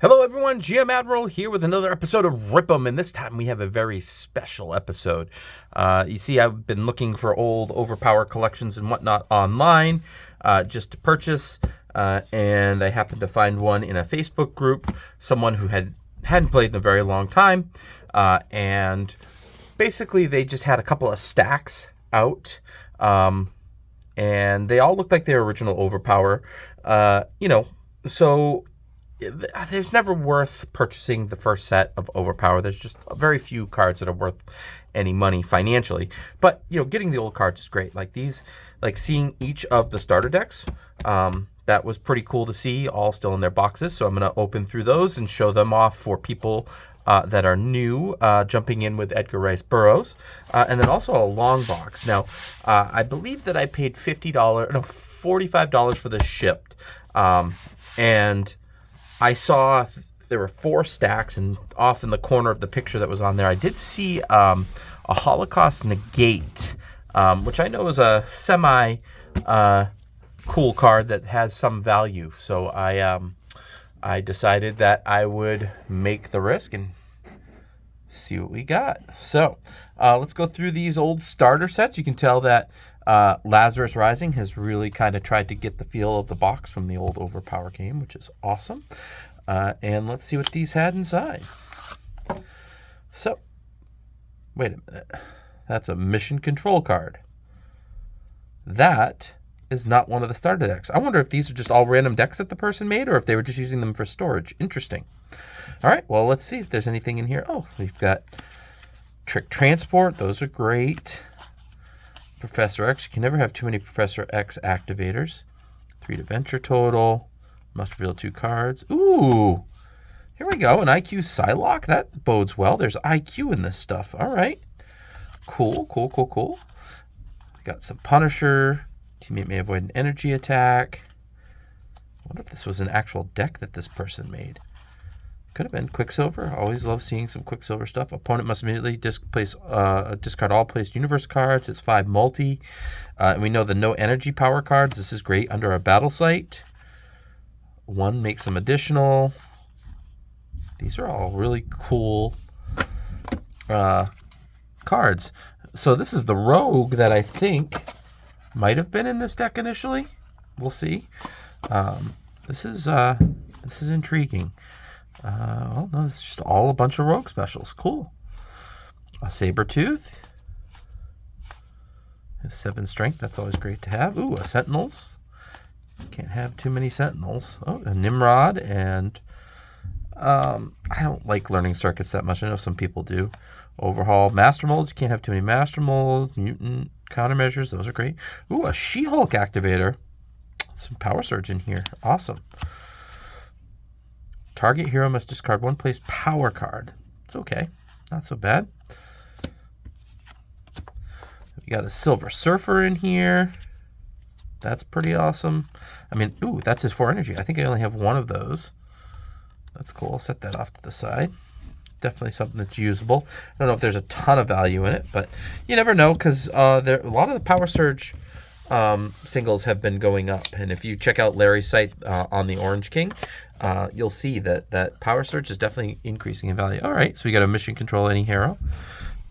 Hello everyone, GM Admiral here with another episode of Rip 'em, and this time we have a very special episode. You see, I've been looking for old OverPower collections and whatnot online just to purchase, and I happened to find one in a Facebook group, someone who hadn't played in a very long time, and basically they just had a couple of stacks out, and they all looked like their original OverPower, so there's never worth purchasing the first set of OverPower. There's just very few cards that are worth any money financially. But, getting the old cards is great. Like these, like seeing each of the starter decks, that was pretty cool to see, all still in their boxes. So I'm going to open through those and show them off for people that are new, jumping in with Edgar Rice Burroughs. And then also a long box. Now, I believe that I paid $45 for this shipped. And I saw there were 4 stacks, and off in the corner of the picture that was on there, I did see a Holocaust Negate, which I know is a semi cool card that has some value. So I decided that I would make the risk and see what we got. So let's go through these old starter sets. You can tell that Lazarus Rising has really kind of tried to get the feel of the box from the old OverPower game, which is awesome. And let's see what these had inside. So, wait a minute. That's a mission control card. That is not one of the starter decks. I wonder if these are just all random decks that the person made, or if they were just using them for storage. Interesting. All right, well, let's see if there's anything in here. Oh, we've got Trick Transport. Those are great. Professor X. You can never have too many Professor X activators. 3 Adventure total. Must reveal 2 cards. Ooh. Here we go. An IQ Psylocke. That bodes well. There's IQ in this stuff. All right. Cool. We got some Punisher. Teammate may avoid an energy attack. I wonder if this was an actual deck that this person made. Could have been Quicksilver. Always love seeing some Quicksilver stuff. Opponent must immediately discard all placed universe cards. It's 5 multi. And we know the no energy power cards. This is great under a battle site. 1 makes some additional. These are all really cool cards. So this is the Rogue that I think might have been in this deck initially. We'll see. This is intriguing. Well, no, it's just all a bunch of Rogue specials. Cool. A Sabretooth. 7 strength. That's always great to have. Ooh, a Sentinels. Can't have too many Sentinels. Oh, a Nimrod. And I don't like learning circuits that much. I know some people do. Overhaul. Master Molds. You can't have too many Master Molds. Mutant countermeasures. Those are great. Ooh, a She-Hulk activator. Some Power Surge in here. Awesome. Target hero must discard 1 placed power card. It's okay. Not so bad. We got a Silver Surfer in here. That's pretty awesome. I mean, ooh, that's his 4 energy. I think I only have 1 of those. That's cool. I'll set that off to the side. Definitely something that's usable. I don't know if there's a ton of value in it, but you never know, because a lot of the Power Surge singles have been going up. And if you check out Larry's site on the Orange King, you'll see that Power Surge is definitely increasing in value. All right, so we got a Mission Control Any Hero.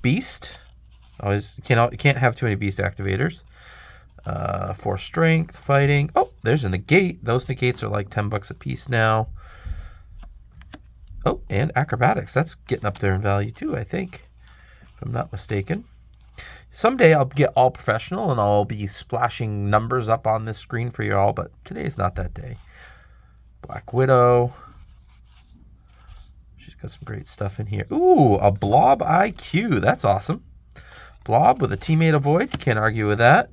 Beast. Always can't have too many Beast activators. 4 strength, fighting. Oh, there's a negate. Those negates are like $10 a piece now. Oh, and acrobatics. That's getting up there in value too, I think, if I'm not mistaken. Someday I'll get all professional and I'll be splashing numbers up on this screen for you all, but today is not that day. Black Widow. She's got some great stuff in here. Ooh, a Blob IQ. That's awesome. Blob with a teammate avoid. Can't argue with that.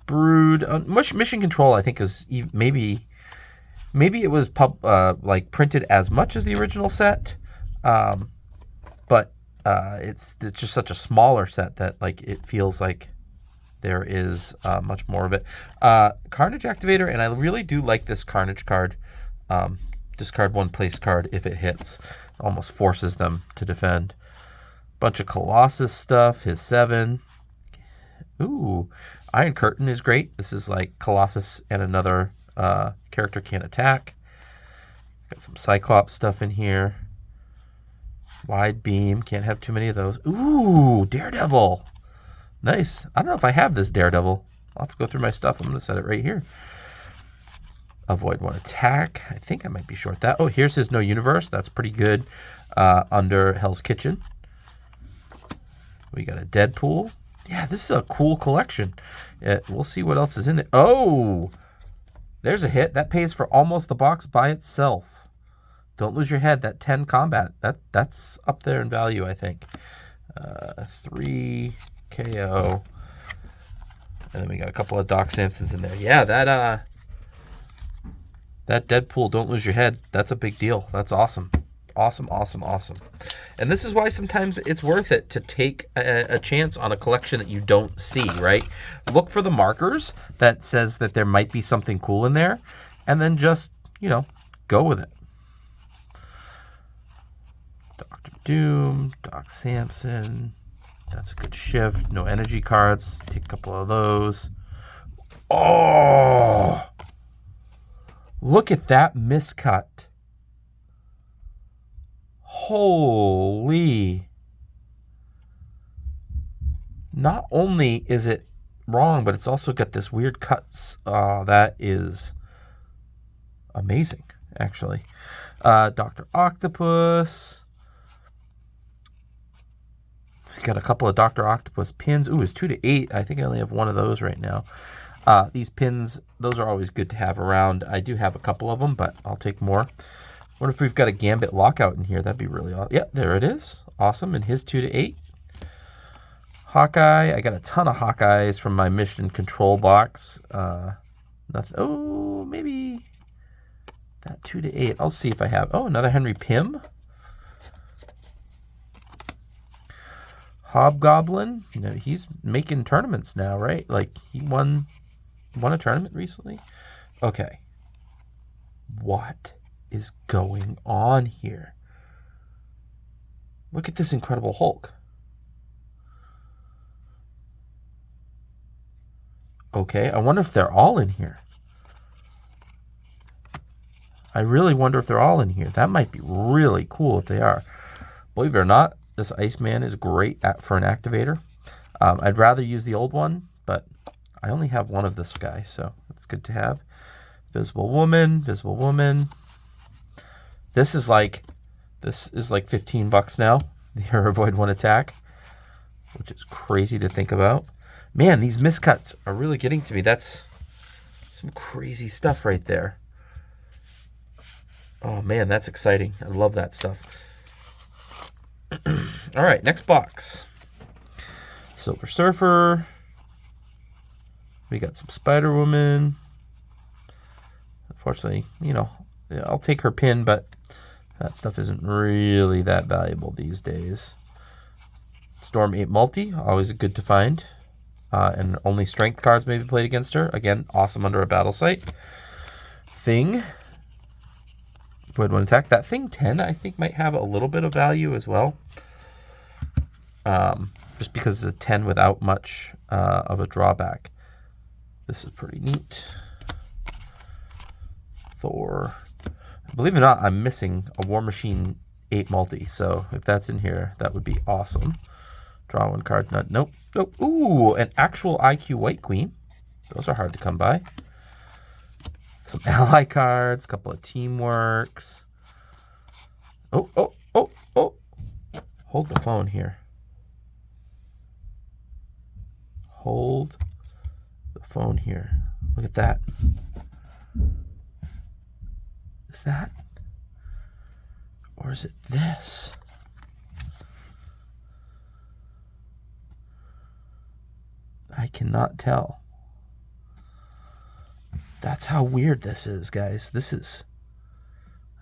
Brood. Mission Control, I think, is maybe it was like printed as much as the original set, but it's just such a smaller set that like it feels like there is much more of it. Carnage activator, and I really do like this Carnage card. Discard 1 place card if it hits. Almost forces them to defend. Bunch of Colossus stuff. His 7. Ooh, Iron Curtain is great. This is like Colossus and another character can't attack. Got some Cyclops stuff in here. Wide beam. Can't have too many of those. Ooh, Daredevil. Nice. I don't know if I have this Daredevil. I'll have to go through my stuff. I'm going to set it right here. Avoid one attack. I think I might be short that. Oh, here's his No Universe. That's pretty good under Hell's Kitchen. We got a Deadpool. Yeah, this is a cool collection. We'll see what else is in there. Oh, there's a hit. That pays for almost the box by itself. Don't lose your head. That 10 combat. That's up there in value, I think. 3 KO. And then we got a couple of Doc Samsons in there. Yeah, that Deadpool, don't lose your head. That's a big deal. That's awesome. Awesome, awesome, awesome. And this is why sometimes it's worth it to take a chance on a collection that you don't see, right? Look for the markers that says that there might be something cool in there, and then just, go with it. Dr. Doom, Doc Samson. That's a good shift. No energy cards. Take a couple of those. Oh! Look at that miscut. Holy. Not only is it wrong, but it's also got this weird cuts. That is amazing, actually. Dr. Octopus. We got a couple of Dr. Octopus pins. Ooh, it's 2 to 8. I think I only have one of those right now. These pins, those are always good to have around. I do have a couple of them, but I'll take more. Wonder if we've got a Gambit lockout in here. That'd be really awesome. Yep, there it is. Awesome. And his 2 to 8. Hawkeye. I got a ton of Hawkeyes from my Mission Control box. Nothing. Oh, maybe that 2 to 8. I'll see if I have. Oh, another Henry Pym. Hobgoblin. He's making tournaments now, right? Like he won a tournament recently. Okay. What is going on here? Look at this Incredible Hulk. Okay, I wonder if they're all in here. I really wonder if they're all in here. That might be really cool if they are. Believe it or not, this Iceman is great for an activator. I'd rather use the old one, but I only have one of this guy, so it's good to have. Visible Woman, Visible Woman. This is like $15 now. The avoid one attack, which is crazy to think about. Man, these miscuts are really getting to me. That's some crazy stuff right there. Oh man, that's exciting. I love that stuff. All right, next box. Silver Surfer. We got some Spider-Woman. Unfortunately, I'll take her pin, but that stuff isn't really that valuable these days. Storm 8 multi, always good to find. And only strength cards may be played against her. Again, awesome under a battle site. Thing. Avoid one attack. That Thing 10, I think, might have a little bit of value as well. Just because it's a 10 without much of a drawback. This is pretty neat. Thor. Believe it or not, I'm missing a War Machine 8 multi. So if that's in here, that would be awesome. Draw one card. Nope. Ooh, an actual IQ White Queen. Those are hard to come by. Some ally cards, a couple of Teamworks. Oh. Hold the phone here. Hold the phone here. Look at that. Is that? Or is it this? I cannot tell. That's how weird this is, guys.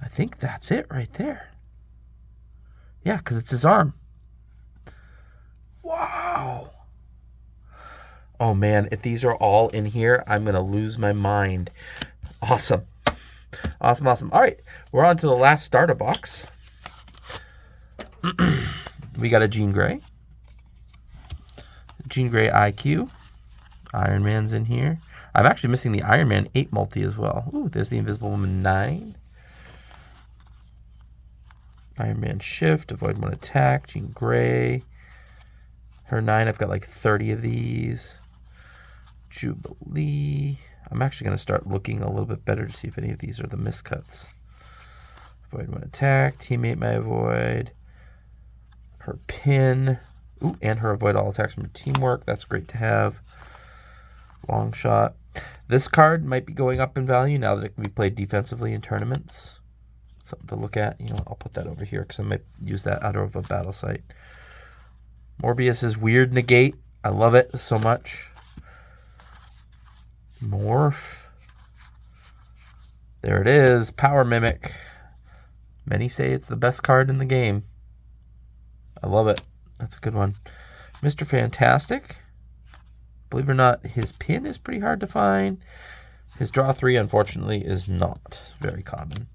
I think that's it right there. Yeah, because it's his arm. Wow. Oh, man, if these are all in here, I'm going to lose my mind. Awesome. Awesome. All right, we're on to the last starter box. We got a Jean Grey. Jean Grey IQ. Iron Man's in here. I'm actually missing the Iron Man 8 multi as well. Ooh, there's the Invisible Woman 9. Iron Man Shift, avoid 1 attack. Jean Grey. Her 9, I've got like 30 of these. Jubilee. I'm actually going to start looking a little bit better to see if any of these are the miscuts. Avoid 1 attack. Teammate may avoid. Her pin. Ooh, and her avoid all attacks from teamwork. That's great to have. Long shot. This card might be going up in value now that it can be played defensively in tournaments. Something to look at. You know, I'll put that over here because I might use that out of a battle site. Morbius's weird negate. I love it so much. Morph. There it is. Power Mimic. Many say it's the best card in the game. I love it. That's a good one. Mr. Fantastic. Believe it or not, his pin is pretty hard to find. His draw 3, unfortunately, is not very common.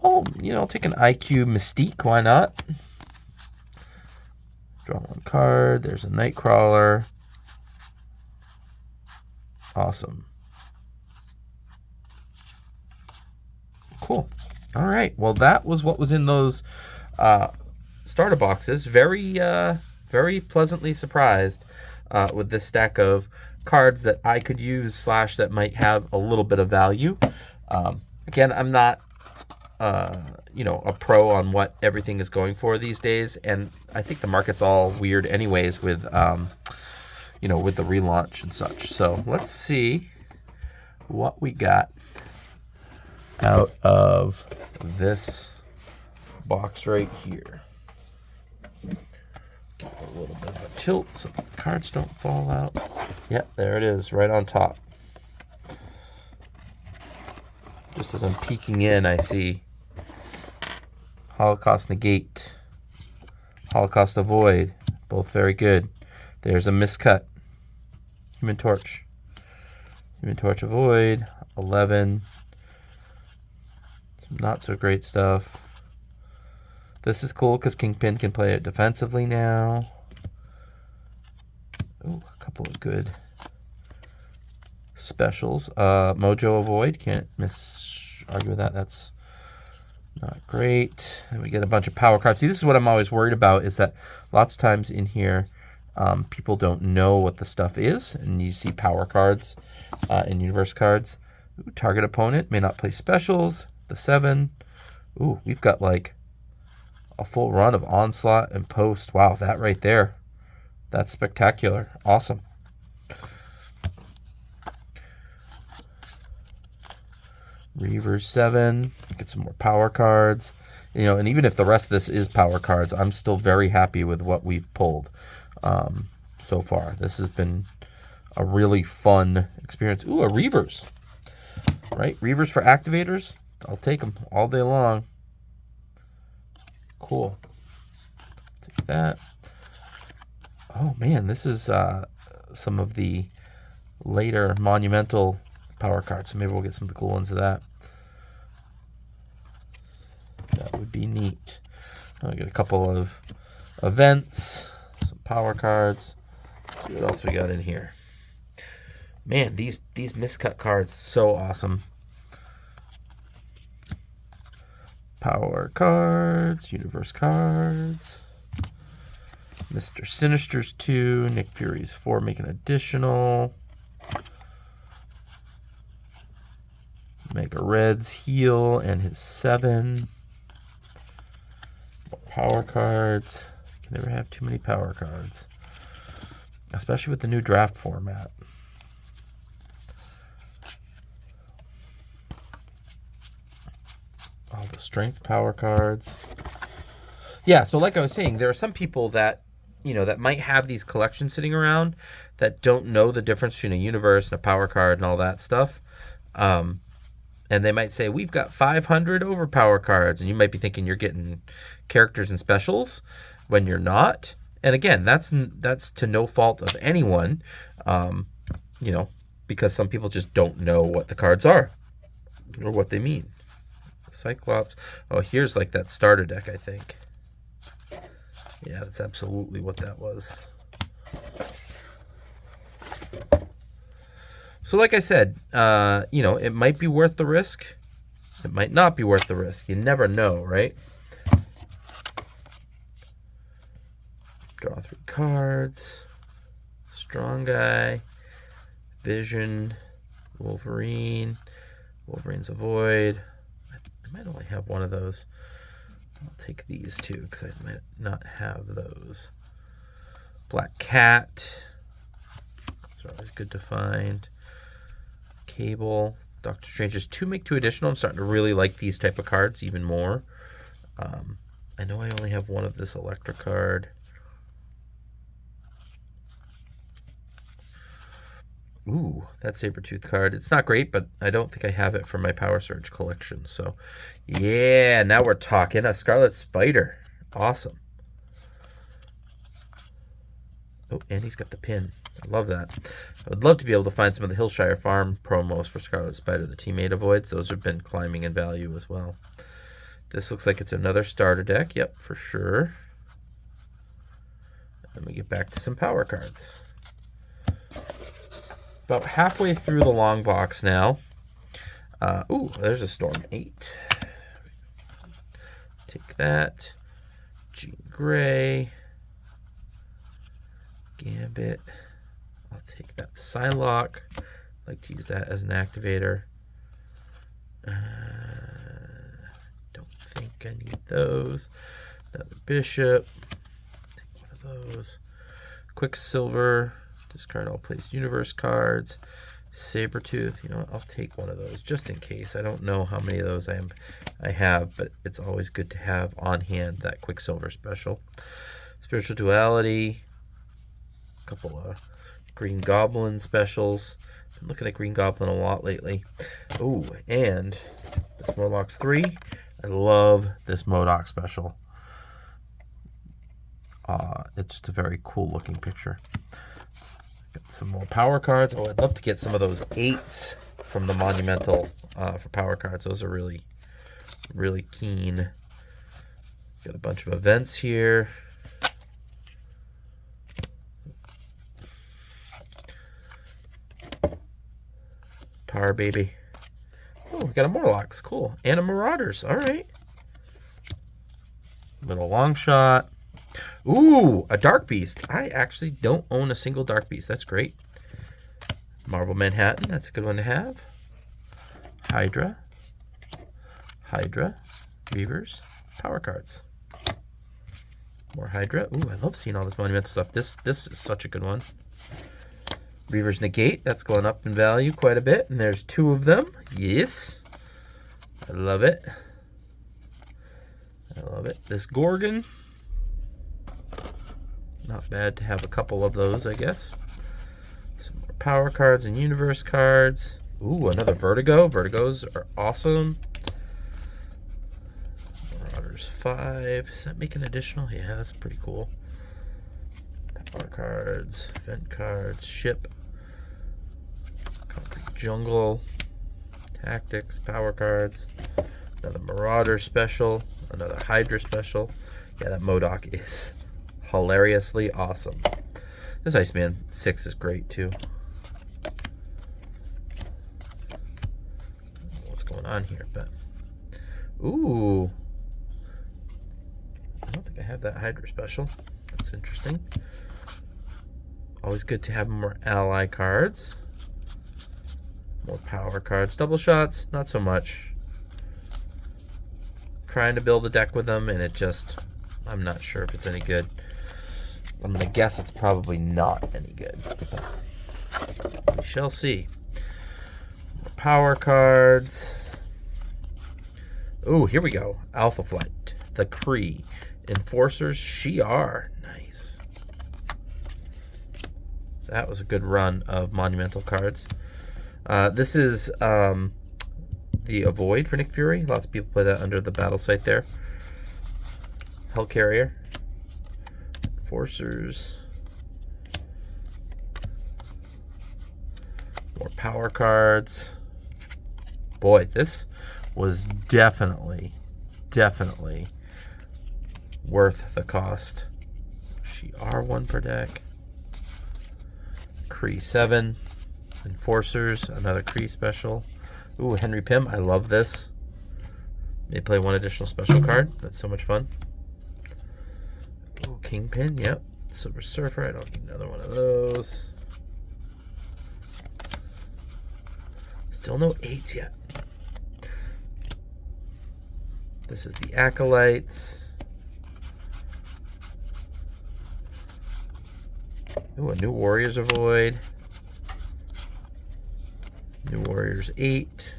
Oh, you know, I'll take an IQ Mystique. Why not? Draw 1 card. There's a Nightcrawler. Awesome. Cool. All right. Well, that was what was in those starter boxes. Very pleasantly surprised with this stack of cards that I could use / that might have a little bit of value. Again, I'm not a pro on what everything is going for these days, and I think the market's all weird anyways with with the relaunch and such. So let's see what we got out of this box right here. Give it a little bit of a tilt so the cards don't fall out. Yep, there it is, right on top. Just as I'm peeking in, I see Holocaust Negate, Holocaust Avoid, both very good. There's a miscut. Human Torch. Human Torch Avoid, 11. Some not so great stuff. This is cool because Kingpin can play it defensively now. Ooh, a couple of good specials. Mojo Avoid, can't argue with that. That's not great. And we get a bunch of power cards. See, this is what I'm always worried about, is that lots of times in here, people don't know what the stuff is, and you see power cards and universe cards. Ooh, target opponent may not play specials. The 7. Ooh, we've got like a full run of Onslaught and Post. Wow, that right there. That's spectacular. Awesome. Reavers 7. Get some more power cards. And even if the rest of this is power cards, I'm still very happy with what we've pulled so far. This has been a really fun experience. Ooh, a Reavers. Right? Reavers for activators. I'll take them all day long. Cool. Take that. Oh, man, this is some of the later monumental power cards. So maybe we'll get some of the cool ones of that. That would be neat. I'll get a couple of events, some power cards. Let's see what else we got in here. Man, these miscut cards, so awesome. Power cards, universe cards. Mr. Sinister's 2, Nick Fury's 4, make an additional. Mega Red's heal and his 7. More power cards. You can never have too many power cards, especially with the new draft format. All the strength power cards. Yeah, so like I was saying, there are some people that, that might have these collections sitting around that don't know the difference between a universe and a power card and all that stuff. And they might say, we've got 500 overpower cards. And you might be thinking you're getting characters and specials when you're not. And again, that's to no fault of anyone, because some people just don't know what the cards are or what they mean. Cyclops. Oh, here's like that starter deck, I think. Yeah, that's absolutely what that was. So like I said, it might be worth the risk. it might not be worth the risk. You never know, right? Draw 3 cards. Strong Guy. Vision. Wolverine. Wolverine's a void. I might only have one of those. I'll take these two because I might not have those. Black Cat. Those are always good to find. Cable. Doctor Strange's 2 make 2 additional. I'm starting to really like these type of cards even more. I know I only have one of this Electra card. Ooh, that Sabretooth card. It's not great, but I don't think I have it for my Power Surge collection. So, yeah, now we're talking. A Scarlet Spider. Awesome. Oh, and he's got the pin. I love that. I would love to be able to find some of the Hillshire Farm promos for Scarlet Spider, the teammate avoids. Those have been climbing in value as well. This looks like it's another starter deck. Yep, for sure. And we get back to some power cards. About halfway through the long box now. Ooh, there's a Storm 8. Take that. Jean Grey. Gambit. I'll take that Psylocke. I like to use that as an activator. Don't think I need those. Another Bishop. Take one of those. Quicksilver. Discard all placed universe cards. Sabretooth. You know what? I'll take one of those just in case. I don't know how many of those I have, but it's always good to have on hand that Quicksilver special. Spiritual Duality. A couple of Green Goblin specials. Been looking at Green Goblin a lot lately. Oh, and this Morlocks 3. I love this MODOK special. It's just a very cool looking picture. Got some more power cards. Oh, I'd love to get some of those 8s from the Monumental for power cards. Those are really, really keen. Got a bunch of events here. Tar baby. Oh, we got a Morlocks. Cool. And a Marauders. All right. Little long shot. Ooh, a Dark Beast. I actually don't own a single Dark Beast. That's great. Marvel Manhattan. That's a good one to have. Hydra. Hydra. Reavers. Power cards. More Hydra. Ooh, I love seeing all this Monumental stuff. This is such a good one. Reavers Negate. That's going up in value quite a bit. And there's 2 of them. Yes. I love it. I love it. This Gorgon. Not bad to have a couple of those, I guess. Some more power cards and universe cards. Ooh, another Vertigo. Vertigos are awesome. Marauders 5. Does that make an additional? Yeah, that's pretty cool. Power cards, event cards, ship, Concrete Jungle, tactics, power cards, another Marauder special, another Hydra special. Yeah, that MODOK is hilariously awesome. This Iceman 6 is great too. What's going on here? But ooh, I don't think I have that Hydra special. That's interesting. Always good to have more ally cards. More power cards. Double shots, not so much. Trying to build a deck with them, and it just, I'm not sure if it's any good. I'm going to guess it's probably not any good. But we shall see. More power cards. Ooh, here we go. Alpha Flight. The Kree. Enforcers Shi'ar. Nice. That was a good run of Monumental cards. This is the Avoid for Nick Fury. Lots of people play that under the battle site there. Hellcarrier. Enforcers. More power cards. Boy, this was definitely worth the cost. Shi'ar 1 per deck. Kree 7. Enforcers, another Kree special. Ooh, Henry Pym, I love this. May play one additional special card. That's so much fun. Ooh, Kingpin, yep. Silver Surfer, I don't need another one of those. Still no 8s yet. This is the Acolytes. Ooh, a new Warriors of Void. New Warriors 8.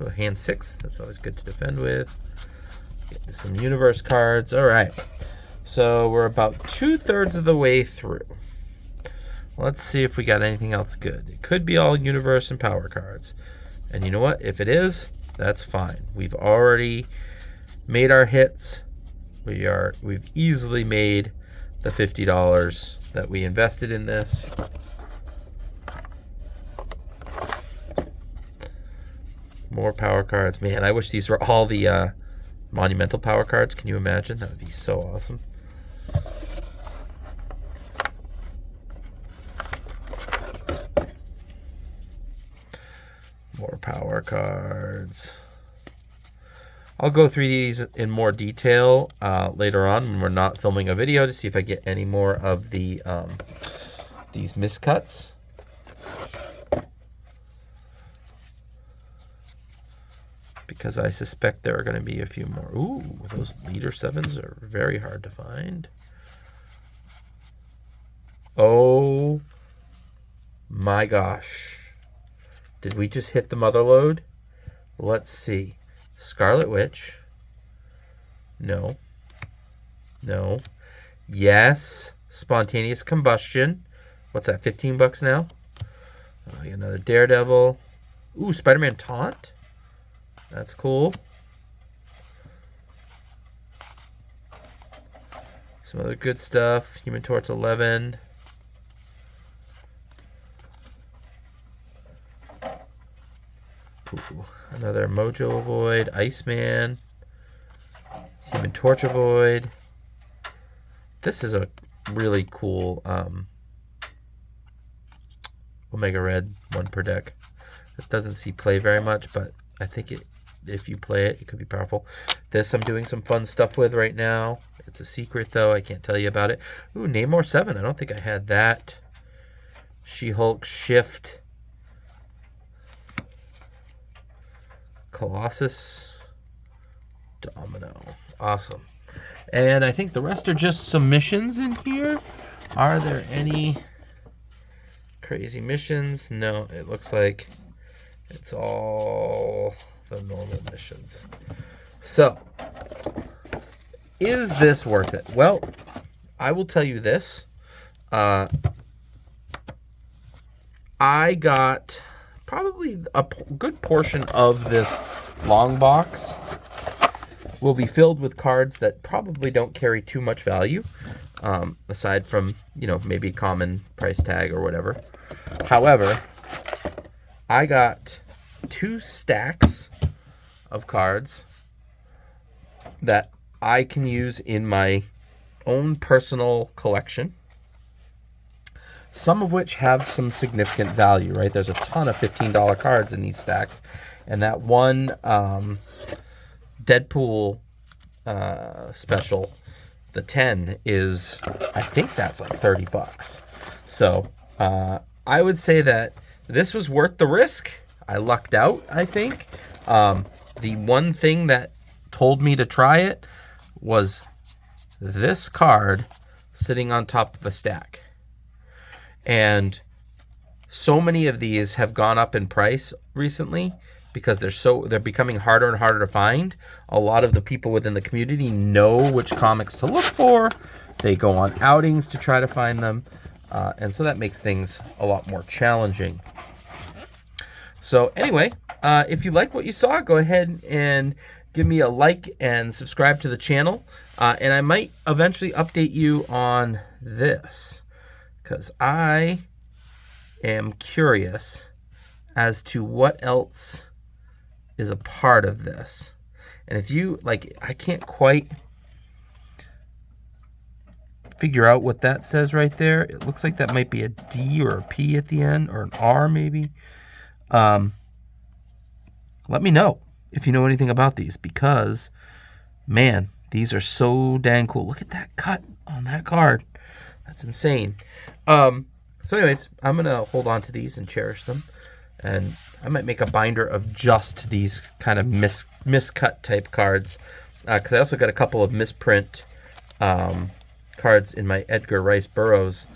Oh, hand 6. That's always good to defend with. Get some Universe cards. All right. So we're about 2/3 of the way through. Let's see if we got anything else good. It could be all Universe and Power cards. And you know what? If it is, that's fine. We've already made our hits. We've easily made the $50 that we invested in this. More power cards. Man, I wish these were all the monumental power cards. Can you imagine? That would be so awesome. More power cards. I'll go through these in more detail later on when we're not filming a video to see if I get any more of the these miscuts. Because I suspect there are going to be a few more. Ooh, those leader 7s are very hard to find. Oh my gosh. Did we just hit the mother lode? Let's see. Scarlet Witch. No. No. Yes. Spontaneous Combustion. What's that, 15 bucks now? Oh, another Daredevil. Ooh, Spider-Man Taunt. That's cool. Some other good stuff. Human Torch 11. Ooh, another Mojo Void. Iceman. Human Torch Void. This is a really cool Omega Red, 1 per deck. It doesn't see play very much, but I think if you play it, it could be powerful. This I'm doing some fun stuff with right now. It's a secret, though. I can't tell you about it. Ooh, Namor 7. I don't think I had that. She-Hulk Shift. Colossus. Domino. Awesome. And I think the rest are just some missions in here. Are there any crazy missions? No, it looks like it's all the normal missions. So, is this worth it? Well, I will tell you this. I got probably a good portion of this long box will be filled with cards that probably don't carry too much value, aside from, maybe common price tag or whatever. However, I got 2 stacks of cards that I can use in my own personal collection, some of which have some significant value, right? There's a ton of $15 cards in these stacks, and that one Deadpool special, the 10, is, I think that's like 30 bucks. So I would say that this was worth the risk. I lucked out, I think. The one thing that told me to try it was this card sitting on top of a stack. And so many of these have gone up in price recently because they're becoming harder and harder to find. A lot of the people within the community know which comics to look for. They go on outings to try to find them. And so that makes things a lot more challenging. So anyway, if you like what you saw, go ahead and give me a like and subscribe to the channel. And I might eventually update you on this, because I am curious as to what else is a part of this. And if you, I can't quite figure out what that says right there. It looks like that might be a D or a P at the end, or an R maybe. Let me know. if you know anything about these, because, man, these are so dang cool. Look at that cut on that card. That's insane. So anyways, I'm going to hold on to these and cherish them. And I might make a binder of just these kind of miscut type cards. Because I also got a couple of misprint cards in my Edgar Rice Burroughs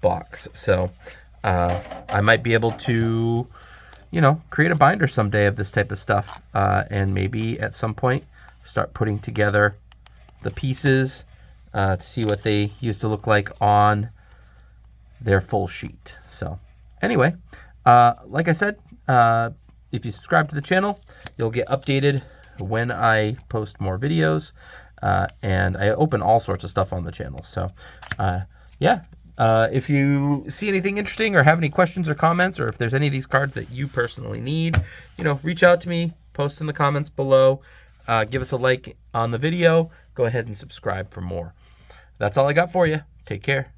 box. So I might be able to, create a binder someday of this type of stuff. And maybe at some point start putting together the pieces to see what they used to look like on their full sheet. So anyway, like I said, if you subscribe to the channel, you'll get updated when I post more videos, and I open all sorts of stuff on the channel. So if you see anything interesting or have any questions or comments, or if there's any of these cards that you personally need, reach out to me, post in the comments below, give us a like on the video, go ahead and subscribe for more. That's all I got for you. Take care.